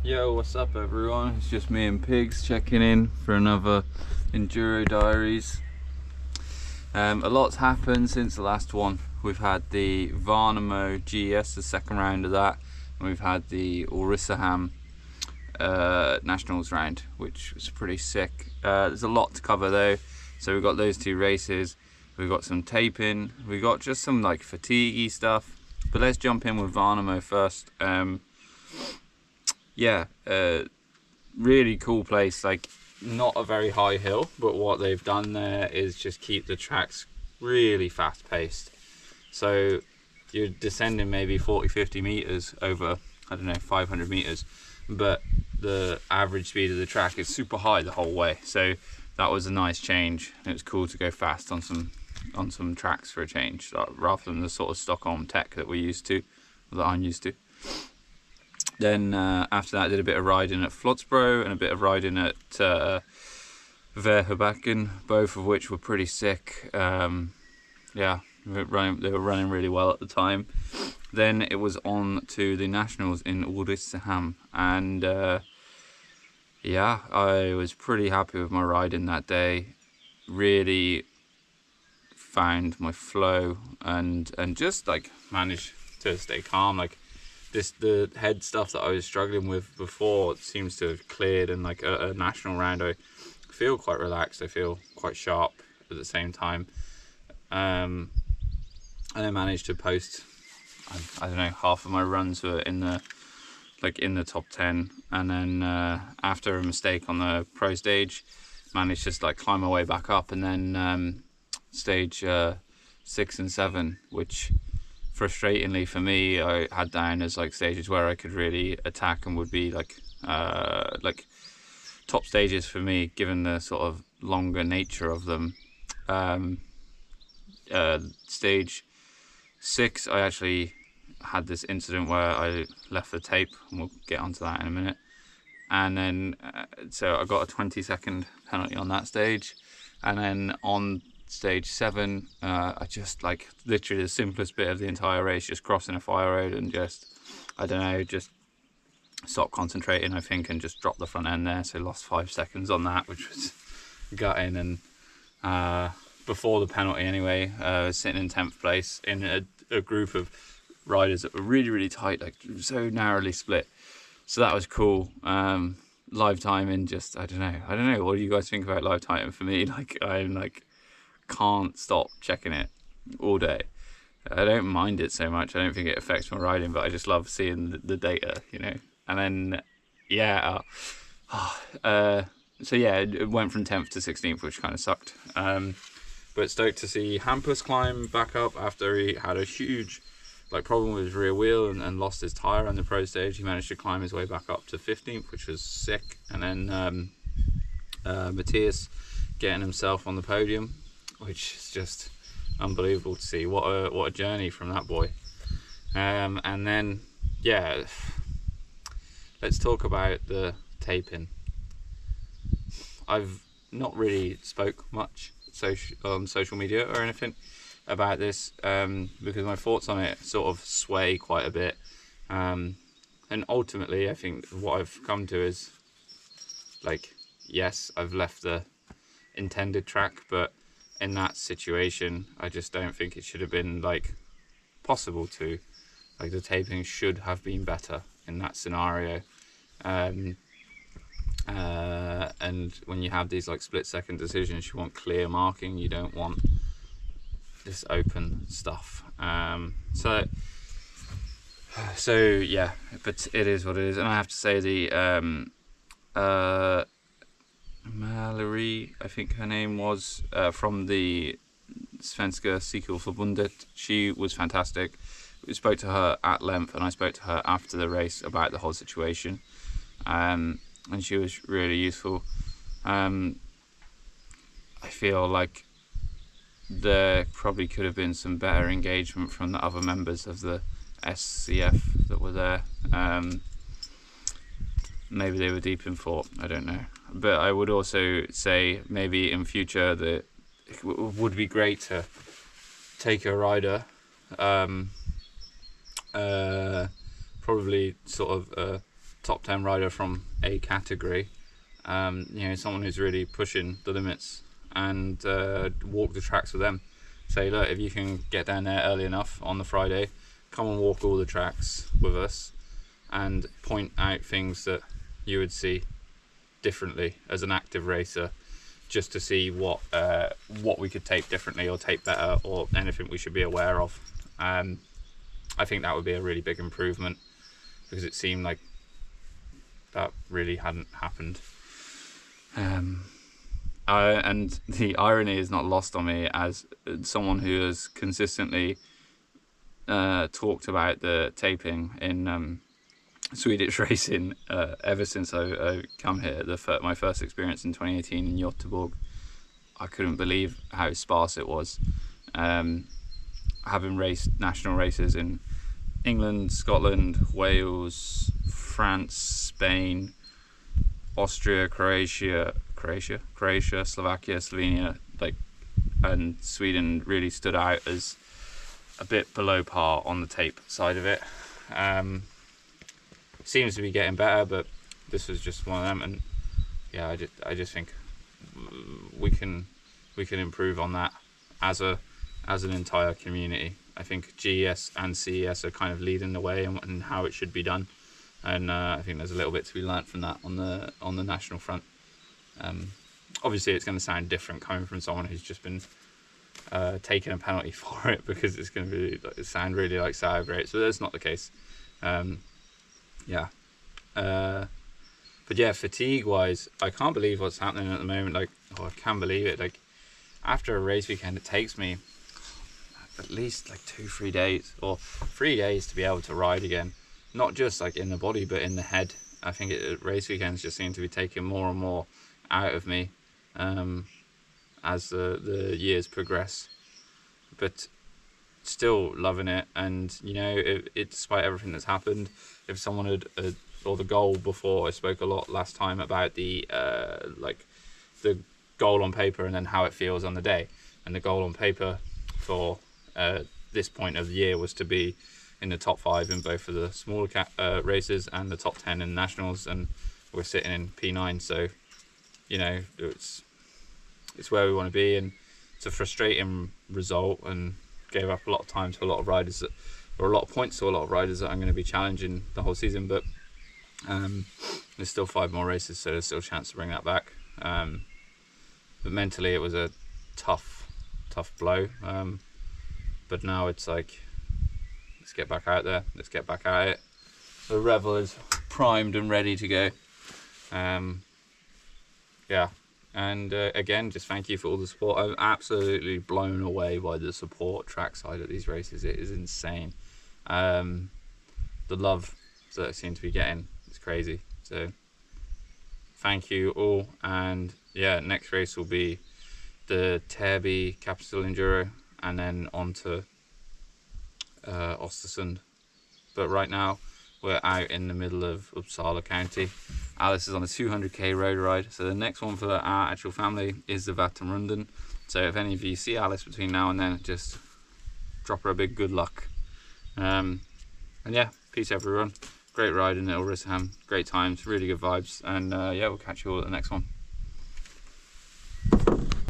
Yo, what's up everyone? It's just me and Pigs checking in for another Enduro Diaries. A lot's happened since the last one. We've had the Värnamo GS, the second round of that, and we've had the Ulricehamn Nationals round, which was pretty sick. There's a lot to cover though, so we've got those two races, we've got some taping, we've got just some like fatiguey stuff, but let's jump in with Värnamo first. Really cool place, like not a very high hill, but what they've done there is just keep the tracks really fast paced. So you're descending maybe 40-50 meters over, I don't know, 500 meters, but the average speed of the track is super high the whole way. So that was a nice change. It was cool to go fast on some tracks for a change, rather than the sort of Stockholm tech that I'm used to. Then after that I did a bit of riding at Flotsbro and a bit of riding at Värnamo, both of which were pretty sick. They were running really well at the time. Then it was on to the Nationals in Ulricehamn, and I was pretty happy with my riding that day. Really found my flow and just like managed to stay calm. Like the head stuff that I was struggling with before seems to have cleared, and like a national round I feel quite relaxed, I feel quite sharp at the same time. And I managed to post, I don't know, half of my runs were in the top 10, and then after a mistake on the pro stage, managed to like climb my way back up, and then stage 6 and 7, which frustratingly for me I had down as like stages where I could really attack and would be like top stages for me, given the sort of longer nature of them. Stage 6 I actually had this incident where I left the tape, and we'll get onto that in a minute, and then so I got a 20-second penalty on that stage. And then on stage 7, I just like literally the simplest bit of the entire race, just crossing a fire road, and just stopped concentrating, I think, and just dropped the front end there. So lost 5 seconds on that, which was gutting. And before the penalty anyway, I was sitting in 10th place in a group of riders that were really, really tight, like so narrowly split. So that was cool. Live timing, just I don't know. What do you guys think about live timing? For me, like I'm like can't stop checking it all day. I don't mind it so much. I don't think it affects my riding, but I just love seeing the data, you know. And then it went from 10th to 16th, which kind of sucked. But stoked to see Hampus climb back up after he had a huge problem with his rear wheel and lost his tyre on the pro stage. He managed to climb his way back up to 15th, which was sick. And then Matthias getting himself on the podium, which is just unbelievable to see. What a journey from that boy. And then let's talk about the taping. I've not really spoke much on social media or anything about this, because my thoughts on it sort of sway quite a bit, and ultimately I think what I've come to is like, yes, I've left the intended track, but in that situation I just don't think it should have been like possible to, like, the taping should have been better in that scenario. And when you have these like split-second decisions, you want clear marking, you don't want this open stuff. So yeah, but it is what it is. And I have to say the Mallory, I think her name was, from the Svenska Cykelförbundet, she was fantastic. We spoke to her at length, and I spoke to her after the race about the whole situation, and she was really useful. I feel like there probably could have been some better engagement from the other members of the SCF that were there. Maybe they were deep in thought, I don't know. But I would also say maybe in future that it would be great to take a rider, probably sort of top 10 rider from a category, someone who's really pushing the limits, and walk the tracks with them. Say, look, if you can get down there early enough on the Friday, come and walk all the tracks with us and point out things that you would see differently as an active racer, just to see what we could tape differently or tape better, or anything we should be aware of. I think that would be a really big improvement, because it seemed like that really hadn't happened. And the irony is not lost on me, as someone who has consistently talked about the taping in Swedish racing ever since I come here. My first experience in 2018 in Göteborg, I couldn't believe how sparse it was. Having raced national races in England, Scotland, Wales, France, Spain, Austria, Croatia, Slovakia, Slovenia, and Sweden really stood out as a bit below par on the tape side of it. Seems to be getting better, but this was just one of them, and yeah, I just think we can improve on that as an entire community. I think GES and CES are kind of leading the way in how it should be done, and I think there's a little bit to be learnt from that on the national front. Obviously, it's going to sound different coming from someone who's just been taking a penalty for it, because it's going to sound really like sour grapes, but that's not the case. But yeah, fatigue wise, I can't believe what's happening at the moment. I can't believe it. After a race weekend, it takes me at least 2-3 days, or 3 days, to be able to ride again. Not just in the body, but in the head. I think race weekends just seem to be taking more and more out of me as the years progress. But still loving it, and despite everything that's happened, if someone had or the goal before, I spoke a lot last time about the goal on paper and then how it feels on the day. And the goal on paper for this point of the year was to be in the top 5 in both of the smaller races and the top 10 in nationals, and we're sitting in P9, so it's where we want to be. And it's a frustrating result, and gave up a lot of time to a lot of riders or a lot of points to a lot of riders that I'm going to be challenging the whole season. But there's still 5 more races, so there's still a chance to bring that back. But mentally, it was a tough blow. But now it's let's get back out there. Let's get back at it. The Revel is primed and ready to go. And again, just thank you for all the support. I'm absolutely blown away by the support trackside at these races. It is insane. The love that I seem to be getting is crazy. So thank you all. And yeah, next race will be the Täby Capital Enduro, and then on to Östersund. But right now, we're out in the middle of Uppsala County. Alice is on a 200k road ride, so the next one for our actual family is the Vätternrundan. So if any of you see Alice between now and then, just drop her a big good luck. And yeah, peace everyone. Great ride in Ulricehamn, great times, really good vibes, and yeah, we'll catch you all at the next one.